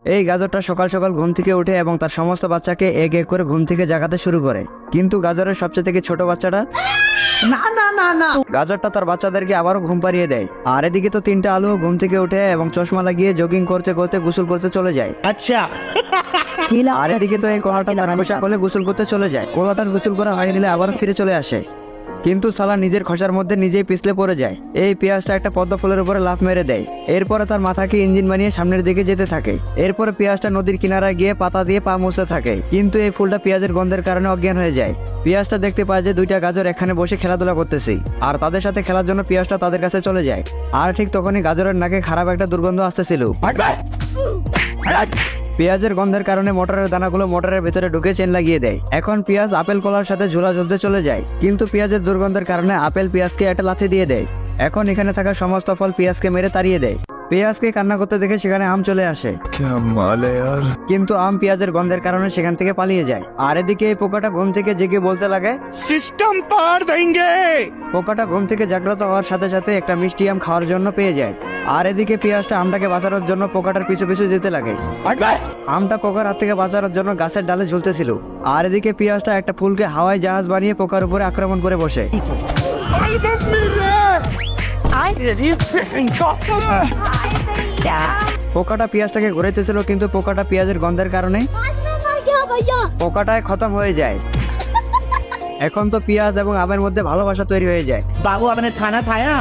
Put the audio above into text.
এই গাজরটা সকাল সকাল ঘুম থেকে উঠে এবং তার সমস্ত বাচ্চাকে এক এক করে ঘুম থেকে জাগাতে শুরু করে। কিন্তু গাজরের সবচেয়ে থেকে ছোট বাচ্চাটা না না না না গাজরটা তার বাচ্চাদেরকে আবারও ঘুম পাড়িয়ে দেয়। আর এদিকে তো তিনটা আলু ঘুম থেকে উঠে এবং চশমা লাগিয়ে জগিং করতে করতে গোসল করতে চলে যায়। আর এদিকে তো এই কোলাটা তার খোসা খুলে গোসল করতে চলে যায়। কোলাটার গোসল করা হয়ে গেলে আবার ফিরে চলে আসে, কিন্তু সালা নিজের খোসার মধ্যে নিজেই পিছলে পড়ে যায়। এই পেঁয়াজটা একটা পদ্ম ফুলের উপরে লাফ মেরে দেয়। এরপরে তার মাথাকে ইঞ্জিন বানিয়ে সামনের দিকে যেতে থাকে। এরপরে পেঁয়াজটা নদীর কিনারায় গিয়ে পাতা দিয়ে পা মুছতে থাকে, কিন্তু এই ফুলটা পেঁয়াজের গন্ধের কারণে অজ্ঞান হয়ে যায়। পেঁয়াজটা দেখতে পায় যে দুইটা গাজর এখানে বসে খেলাধুলা করতেছে, আর তাদের সাথে খেলার জন্য পেঁয়াজটা তাদের কাছে চলে যায়। আর ঠিক তখনই গাজরের নাকে খারাপ একটা দুর্গন্ধ আসতেছিল। পেঁয়াজের গন্ধের কারণে মোটরের দানাগুলো মোটরের ভেতরে ঢুকে চেন লাগিয়ে দেয়। এখন পেঁয়াজ আপেল কলার সাথে ঝোলা ঝুলতে চলে যায়, কিন্তু পেঁয়াজের দুর্গন্ধের কারণে আপেল পেঁয়াজকে একটা লাথি দিয়ে দেয়। এখন এখানে থাকা সমস্ত ফল পেঁয়াজকে মেরে তাড়িয়ে দেয়। পেঁয়াজকে কান্না করতে দেখে সেখানে আম চলে আসে, কিন্তু আম পেঁয়াজের গন্ধের কারণে সেখান থেকে পালিয়ে যায়। আর এদিকে এই পোকাটা ঘুম থেকে জেগে বলতে লাগে, सिस्टम पार देंगे। পোকাটা ঘুম থেকে জাগ্রত হওয়ার সাথে সাথে একটা মিষ্টি আম খাওয়ার জন্য পেয়ে যায়। আর এদিকে পেঁয়াজটা আমটাকে বাঁচানোর জন্য পোকাটার পিছু পিছু যেতে লাগে। আমটা পোকার হাত থেকে বাঁচানোর জন্য গাছের ডালে ঝুলতেছিল। আর এদিকে পেঁয়াজটা একটা ফুলকে হাওয়াই জাহাজ বানিয়ে পোকার উপরে আক্রমণ করে বসে। পোকাটা পেঁয়াজটাকে ঘুরাইতেছিল, কিন্তু পোকাটা পেঁয়াজের গন্ধের কারণে পোকাটায় খতম হয়ে যায়। এখন তো পেঁয়াজ এবং আমের মধ্যে ভালোবাসা তৈরি হয়ে যায়। बाबू आपने खाना खाया?